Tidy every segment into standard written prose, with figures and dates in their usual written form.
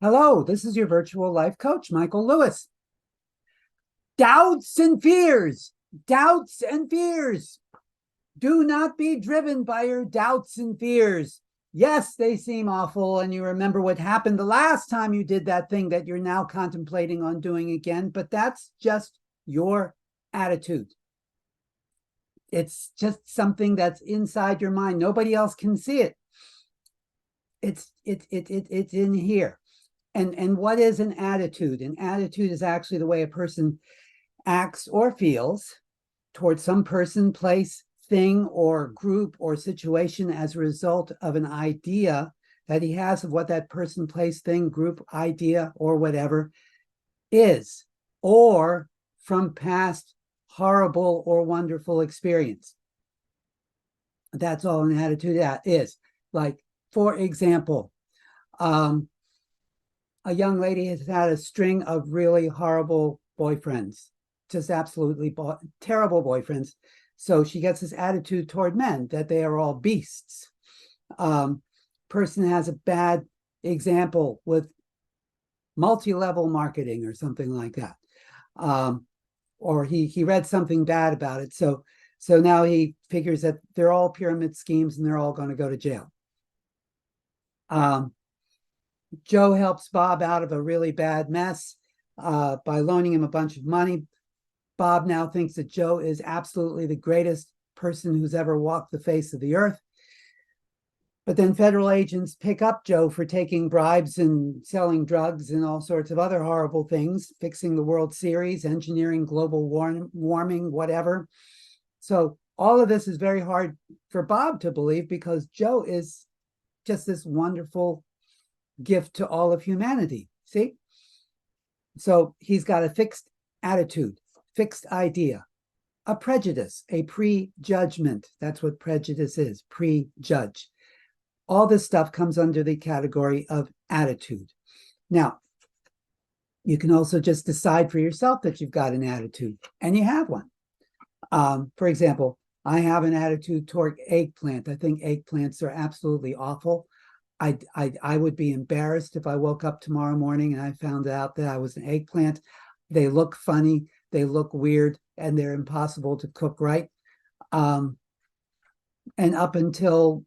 Hello, this is your virtual life coach, Michael Lewis. Doubts and fears, doubts and fears. Do not be driven by your doubts and fears. Yes, they seem awful, and you remember what happened the last time you did that thing that you're now contemplating on doing again, but that's just your attitude. It's just something that's inside your mind. Nobody else can see it. It's in here. And what is an attitude? An attitude is actually the way a person acts or feels towards some person, place, thing, or group or situation as a result of an idea that he has of what that person, place, thing, group, idea, or whatever is, or from past horrible or wonderful experience. That's all an attitude is. Like, for example, a young lady has had a string of really horrible boyfriends, just absolutely terrible boyfriends. So she gets this attitude toward men that they are all beasts. Person has a bad example with multi-level marketing or something like that. Or he read something bad about it. So now he figures that they're all pyramid schemes and they're all going to go to jail. Joe helps Bob out of a really bad mess by loaning him a bunch of money. Bob now thinks that Joe is absolutely the greatest person who's ever walked the face of the earth. But then federal agents pick up Joe for taking bribes and selling drugs and all sorts of other horrible things, fixing the World Series, engineering global warming, whatever. So all of this is very hard for Bob to believe because Joe is just this wonderful gift to all of humanity. See? So he's got a fixed attitude, fixed idea, a prejudice, a prejudgment. That's what prejudice is, prejudge. All this stuff comes under the category of attitude. Now, you can also just decide for yourself that you've got an attitude, and you have one. For example, I have an attitude toward eggplant. I think eggplants are absolutely awful. I would be embarrassed if I woke up tomorrow morning and I found out that I was an eggplant. They look funny, they look weird, and they're impossible to cook right. And up until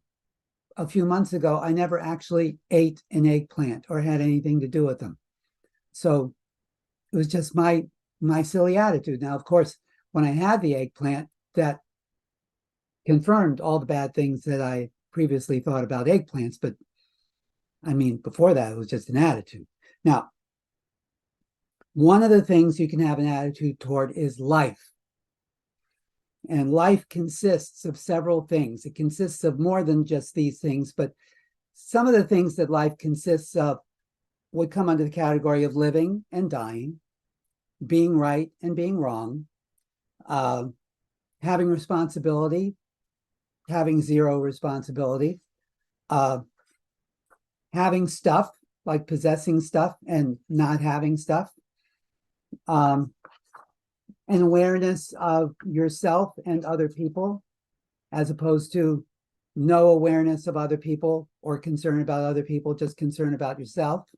a few months ago, I never actually ate an eggplant or had anything to do with them. So it was just my silly attitude. Now, of course, when I had the eggplant, that confirmed all the bad things that I previously thought about eggplants. But I mean, before that, it was just an attitude. Now, one of the things you can have an attitude toward is life. And life consists of several things. It consists of more than just these things, but some of the things that life consists of would come under the category of living and dying, being right and being wrong, having responsibility, having zero responsibility, having stuff, like possessing stuff and not having stuff, an awareness of yourself and other people, as opposed to no awareness of other people or concern about other people, just concern about yourself,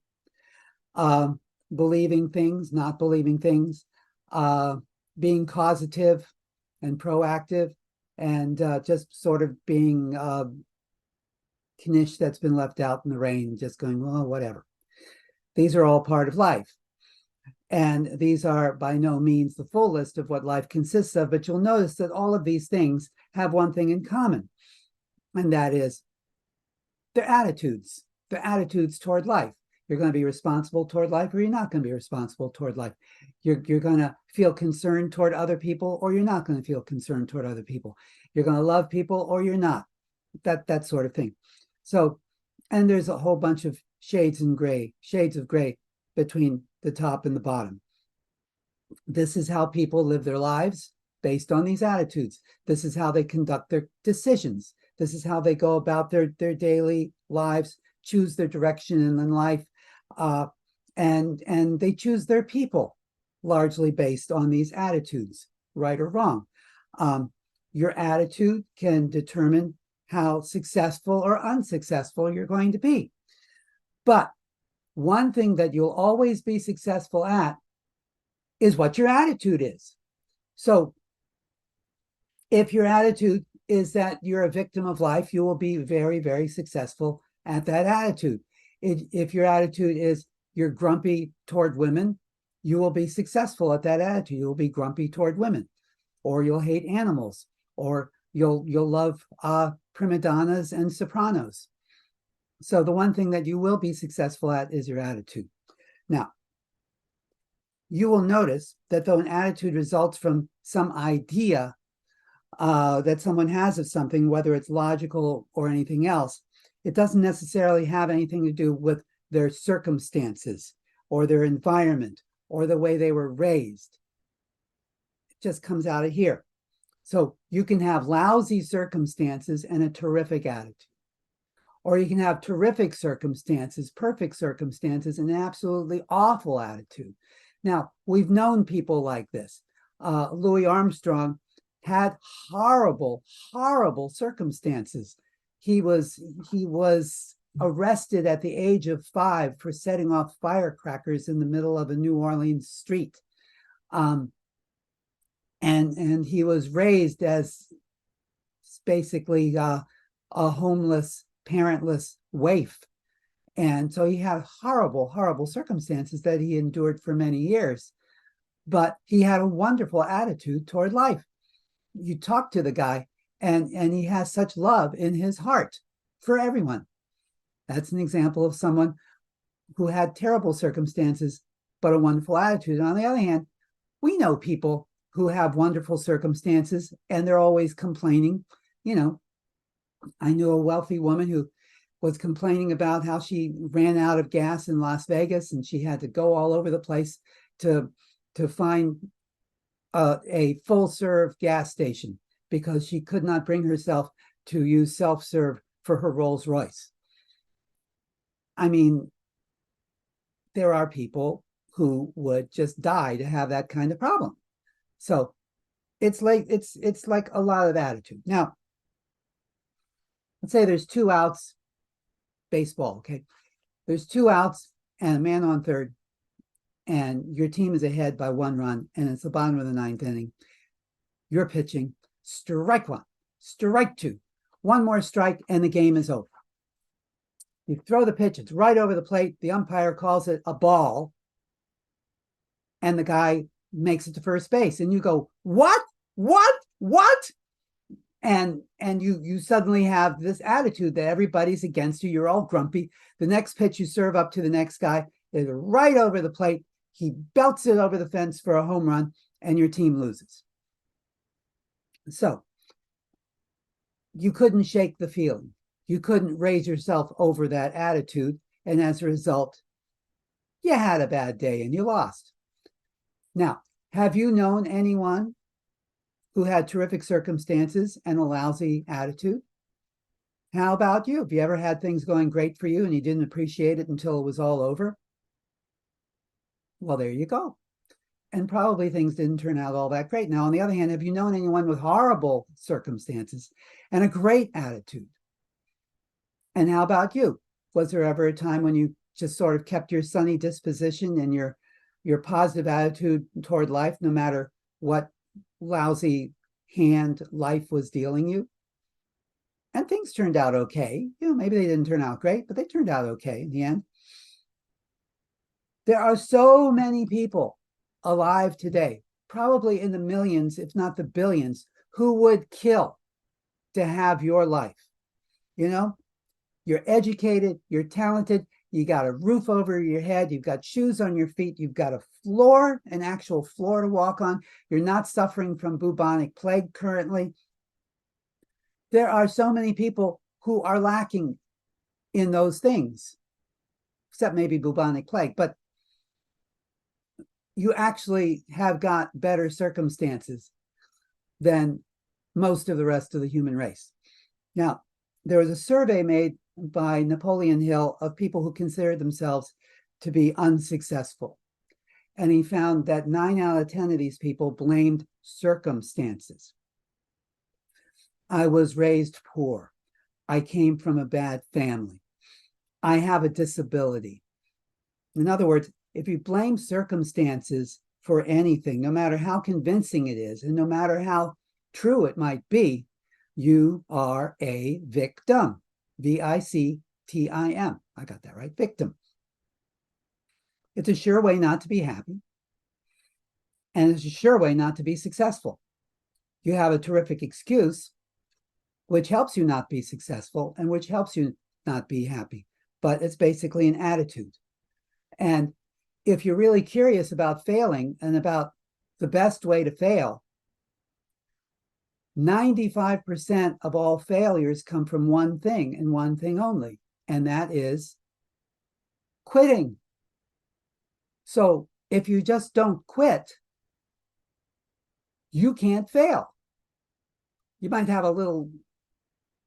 believing things, not believing things, being causative and proactive, and just sort of being knish that's been left out in the rain, just going, well, whatever. These are all part of life. And these are by no means the full list of what life consists of, but you'll notice that all of these things have one thing in common, and that is their attitudes toward life. You're going to be responsible toward life, or you're not going to be responsible toward life. You're going to feel concerned toward other people, or you're not going to feel concerned toward other people. You're going to love people, or you're not. That sort of thing. So, and there's a whole bunch of shades of gray between the top and the bottom. This is how people live their lives based on these attitudes. This is how they conduct their decisions. This is how they go about their daily lives, choose their direction in life, and they choose their people largely based on these attitudes, right or wrong. Your attitude can determine how successful or unsuccessful you're going to be. But one thing that you'll always be successful at is what your attitude is. So if your attitude is that you're a victim of life, you will be very, very successful at that attitude. If your attitude is you're grumpy toward women, you will be successful at that attitude. You'll be grumpy toward women, or you'll hate animals, or you'll love prima donnas and sopranos. So the one thing that you will be successful at is your attitude. Now, you will notice that though an attitude results from some idea that someone has of something, whether it's logical or anything else, it doesn't necessarily have anything to do with their circumstances or their environment or the way they were raised. It just comes out of here. So you can have lousy circumstances and a terrific attitude. Or you can have terrific circumstances, perfect circumstances, and an absolutely awful attitude. Now, we've known people like this. Louis Armstrong had horrible, horrible circumstances. He was arrested at the age of 5 for setting off firecrackers in the middle of a New Orleans street. And he was raised as basically a homeless, parentless waif. And so he had horrible, horrible circumstances that he endured for many years. But he had a wonderful attitude toward life. You talk to the guy, and he has such love in his heart for everyone. That's an example of someone who had terrible circumstances, but a wonderful attitude. And on the other hand, we know people who have wonderful circumstances, and they're always complaining. You know, I knew a wealthy woman who was complaining about how she ran out of gas in Las Vegas, and she had to go all over the place to find a full-serve gas station because she could not bring herself to use self-serve for her Rolls Royce. I mean, there are people who would just die to have that kind of problem. So it's like a lot of attitude. Now, let's say there's 2 outs, baseball, okay? There's 2 outs and a man on third, and your team is ahead by 1 run, and it's the bottom of the 9th inning. You're pitching, strike 1, strike 2, 1 more strike, and the game is over. You throw the pitch, it's right over the plate. The umpire calls it a ball, and the guy makes it to first base, and you go, what? And you suddenly have this attitude that everybody's against you. You're all grumpy. The next pitch you serve up to the next guy is right over the plate. He belts it over the fence for a home run, and your team loses. So you couldn't shake the feeling. You couldn't raise yourself over that attitude, and as a result, you had a bad day and you lost. Now, have you known anyone who had terrific circumstances and a lousy attitude? How about you? Have you ever had things going great for you and you didn't appreciate it until it was all over? Well, there you go. And probably things didn't turn out all that great. Now, on the other hand, have you known anyone with horrible circumstances and a great attitude? And how about you? Was there ever a time when you just sort of kept your sunny disposition and your positive attitude toward life, no matter what lousy hand life was dealing you? And things turned out okay. You know, maybe they didn't turn out great, but they turned out okay in the end. There are so many people alive today, probably in the millions, if not the billions, who would kill to have your life. You know, you're educated, you're talented, you got a roof over your head, you've got shoes on your feet, you've got a floor, an actual floor to walk on, you're not suffering from bubonic plague currently. There are so many people who are lacking in those things, except maybe bubonic plague, but you actually have got better circumstances than most of the rest of the human race. Now, there was a survey made by Napoleon Hill of people who considered themselves to be unsuccessful. And he found that 9 out of 10 of these people blamed circumstances. I was raised poor. I came from a bad family. I have a disability. In other words, if you blame circumstances for anything, no matter how convincing it is, and no matter how true it might be, you are a victim. VICTIM. I got that right. Victim. It's a sure way not to be happy. And it's a sure way not to be successful. You have a terrific excuse, which helps you not be successful and which helps you not be happy. But it's basically an attitude. And if you're really curious about failing and about the best way to fail, 95% of all failures come from one thing and one thing only, and that is quitting. So if you just don't quit, you can't fail. You might have a little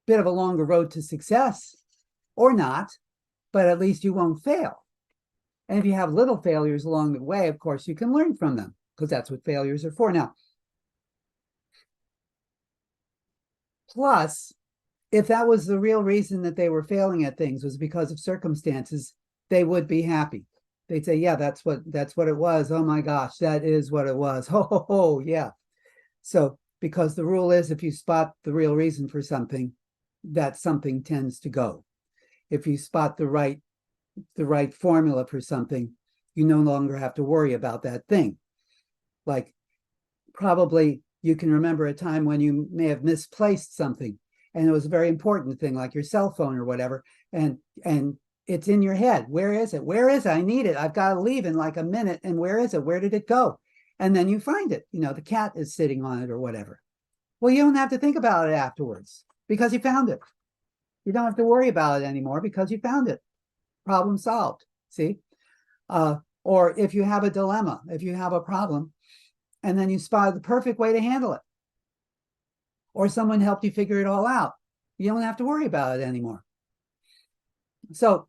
bit of a longer road to success or not, but at least you won't fail. And if you have little failures along the way, of course, you can learn from them because that's what failures are for. Now, plus, if that was the real reason that they were failing at things was because of circumstances, they would be happy. They'd say, yeah, that's what it was. Oh my gosh, that is what it was. Ho, ho, ho, yeah. So, because the rule is if you spot the real reason for something, that something tends to go. If you spot the right formula for something, you no longer have to worry about that thing. Like probably you can remember a time when you may have misplaced something and it was a very important thing like your cell phone or whatever, and it's in your head. Where is it? Where is it? I need it. I've got to leave in like a minute. And where is it? Where did it go? And then you find it. The cat is sitting on it or whatever. Well, you don't have to think about it afterwards because you found it. You don't have to worry about it anymore because you found it. Problem solved. See? Or if you have a dilemma, if you have a problem, and then you spot the perfect way to handle it, or someone helped you figure it all out, you don't have to worry about it anymore. So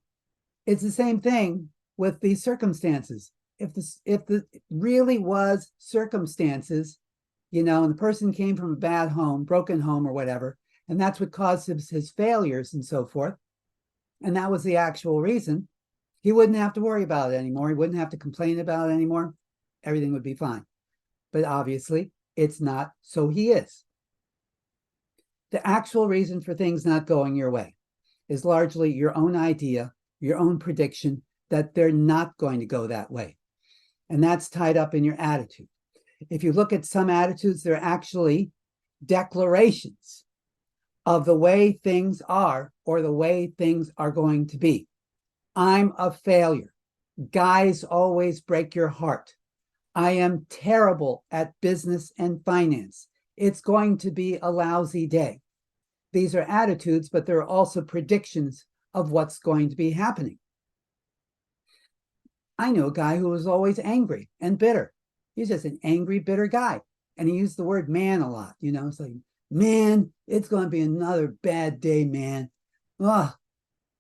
it's the same thing with these circumstances. If the really was circumstances, and the person came from a bad home, broken home or whatever, and that's what caused his failures and so forth, and that was the actual reason, he wouldn't have to worry about it anymore. He wouldn't have to complain about it anymore. Everything would be fine. But obviously, it's not, so he is. The actual reason for things not going your way is largely your own idea, your own prediction that they're not going to go that way. And that's tied up in your attitude. If you look at some attitudes, they're actually declarations of the way things are or the way things are going to be. I'm a failure. Guys always break your heart. I am terrible at business and finance. It's going to be a lousy day. These are attitudes, but they're also predictions of what's going to be happening. I know a guy who was always angry and bitter. He's just an angry, bitter guy. And he used the word man a lot. It's like, man, it's going to be another bad day, man. Oh,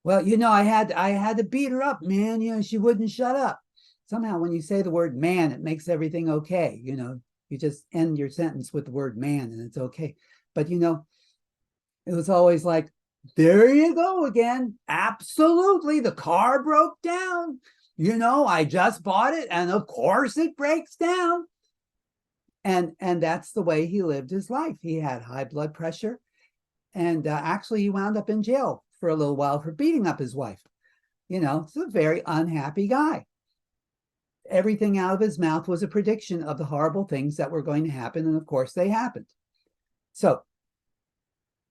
well, I had to beat her up, man. She wouldn't shut up. Somehow when you say the word man, it makes everything okay. You just end your sentence with the word man and it's okay. But, it was always like, there you go again. Absolutely. The car broke down. I just bought it and of course it breaks down. And that's the way he lived his life. He had high blood pressure and actually he wound up in jail for a little while for beating up his wife. It's a very unhappy guy. Everything out of his mouth was a prediction of the horrible things that were going to happen. And of course they happened. So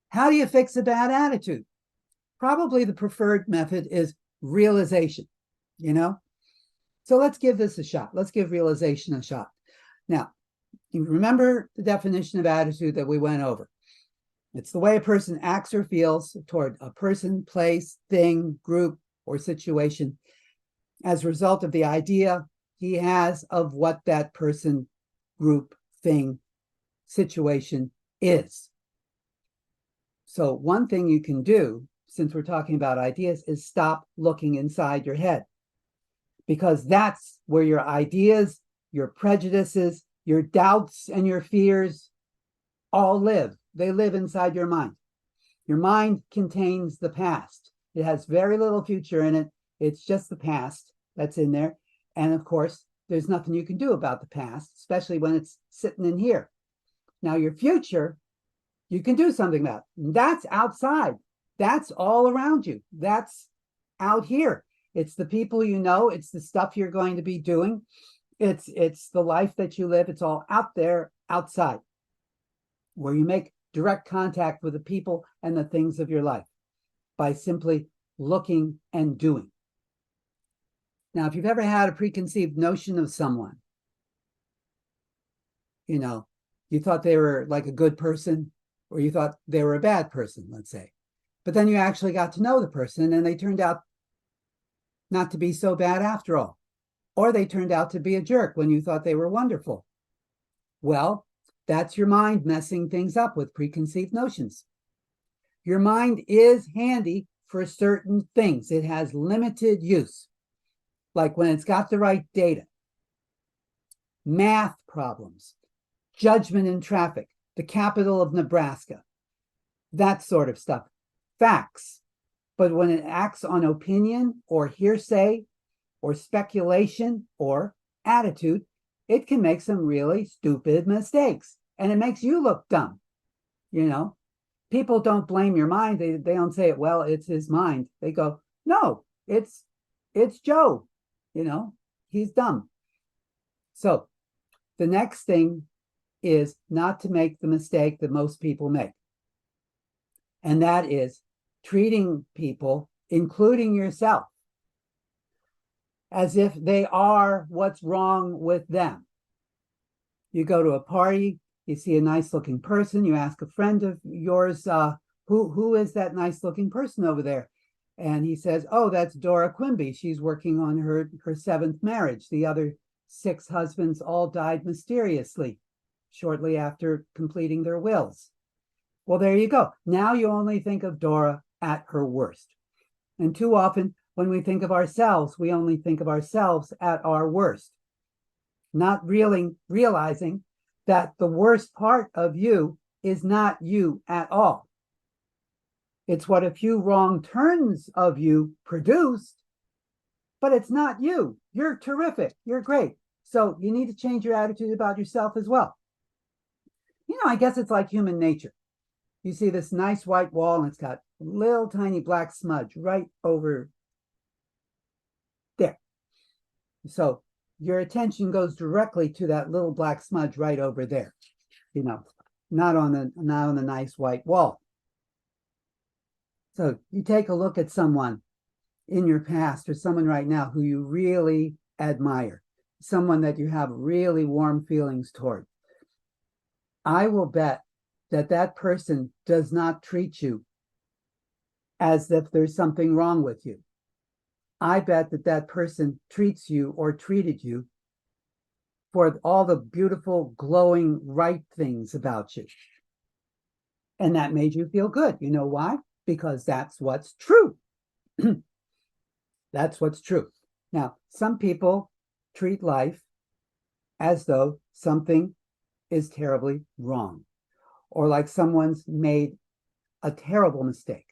how do you fix a bad attitude? Probably the preferred method is realization, So let's give this a shot. Let's give realization a shot. Now, you remember the definition of attitude that we went over. It's the way a person acts or feels toward a person, place, thing, group, or situation as a result of the idea he has of what that person, group, thing, situation is. So one thing you can do, since we're talking about ideas, is stop looking inside your head. Because that's where your ideas, your prejudices, your doubts, and your fears all live. They live inside your mind. Your mind contains the past. It has very little future in it. It's just the past. that's in there. And of course, there's nothing you can do about the past, especially when it's sitting in here. Now, your future, you can do something about. That's outside. That's all around you. That's out here. It's the people you know. It's the stuff you're going to be doing. It's the life that you live. It's all out there, outside, where you make direct contact with the people and the things of your life by simply looking and doing. Now, if you've ever had a preconceived notion of someone, you thought they were like a good person, or you thought they were a bad person, let's say, but then you actually got to know the person and they turned out not to be so bad after all, or they turned out to be a jerk when you thought they were wonderful. Well, that's your mind messing things up with preconceived notions. Your mind is handy for certain things. It has limited use, like when it's got the right data, math problems, judgment in traffic, the capital of Nebraska, that sort of stuff, facts. But when it acts on opinion or hearsay or speculation or attitude, it can make some really stupid mistakes, and it makes you look dumb. People don't blame your mind. They don't say, well, it's his mind. They go, no, it's Joe. He's dumb. So the next thing is not to make the mistake that most people make. And that is treating people, including yourself, as if they are what's wrong with them. You go to a party, you see a nice looking person, you ask a friend of yours, who is that nice looking person over there? And he says, oh, that's Dora Quimby. She's working on her seventh marriage. The other 6 husbands all died mysteriously shortly after completing their wills. Well, there you go. Now you only think of Dora at her worst. And too often, when we think of ourselves, we only think of ourselves at our worst, not really realizing that the worst part of you is not you at all. It's what a few wrong turns of you produced, but it's not you. You're terrific. You're great. So you need to change your attitude about yourself as well. I guess it's like human nature. You see this nice white wall and it's got a little tiny black smudge right over there. So your attention goes directly to that little black smudge right over there, not on the nice white wall. So you take a look at someone in your past or someone right now who you really admire, someone that you have really warm feelings toward. I will bet that person does not treat you as if there's something wrong with you. I bet that person treats you or treated you for all the beautiful, glowing, right things about you. And that made you feel good. You know why? Because that's what's true. That's what's true. Now, some people treat life as though something is terribly wrong, or like someone's made a terrible mistake.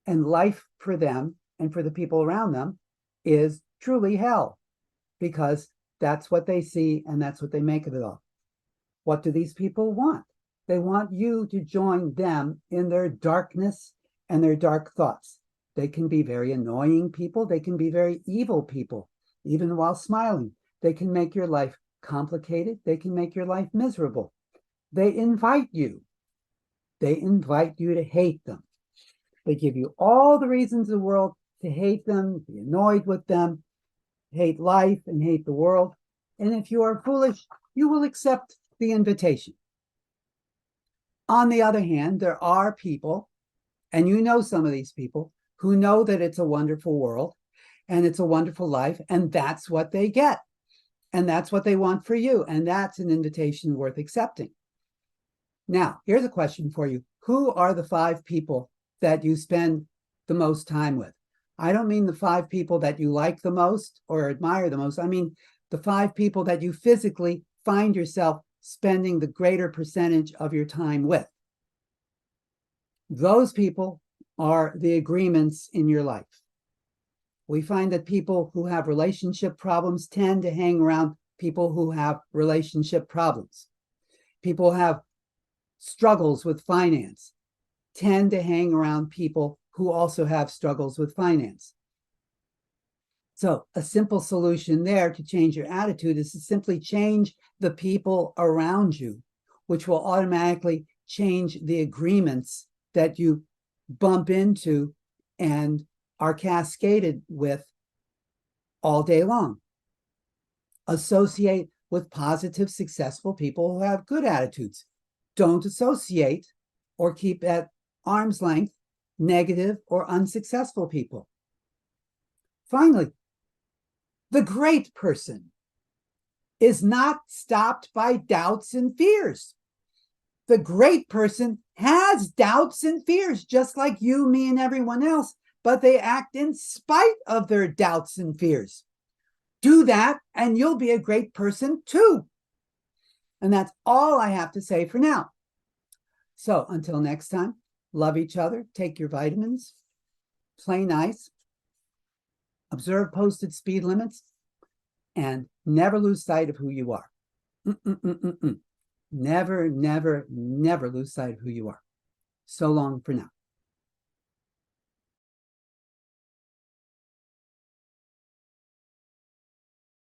And life for them and for the people around them is truly hell, because that's what they see and that's what they make of it all. What do these people want? They want you to join them in their darkness and their dark thoughts. They can be very annoying people. They can be very evil people, even while smiling. They can make your life complicated. They can make your life miserable. They invite you. They invite you to hate them. They give you all the reasons in the world to hate them, be annoyed with them, hate life and hate the world. And if you are foolish, you will accept the invitation. On the other hand, there are people, and you know some of these people, who know that it's a wonderful world and it's a wonderful life, and that's what they get. And that's what they want for you. And that's an invitation worth accepting. Now, here's a question for you. Who are the 5 people that you spend the most time with? I don't mean the 5 people that you like the most or admire the most. I mean the 5 people that you physically find yourself spending the greater percentage of your time with. Those people are the agreements in your life. We find that people who have relationship problems tend to hang around people who have relationship problems. People who have struggles with finance tend to hang around people who also have struggles with finance. So a simple solution there to change your attitude is to simply change the people around you, which will automatically change the agreements that you bump into and are cascaded with all day long. Associate with positive, successful people who have good attitudes. Don't associate or keep at arm's length negative or unsuccessful people. Finally, the great person is not stopped by doubts and fears. The great person has doubts and fears, just like you, me, and everyone else, but they act in spite of their doubts and fears. Do that, and you'll be a great person too. And that's all I have to say for now. So until next time, love each other, take your vitamins, play nice, observe posted speed limits, and never lose sight of who you are. Never, never, never lose sight of who you are. So long for now.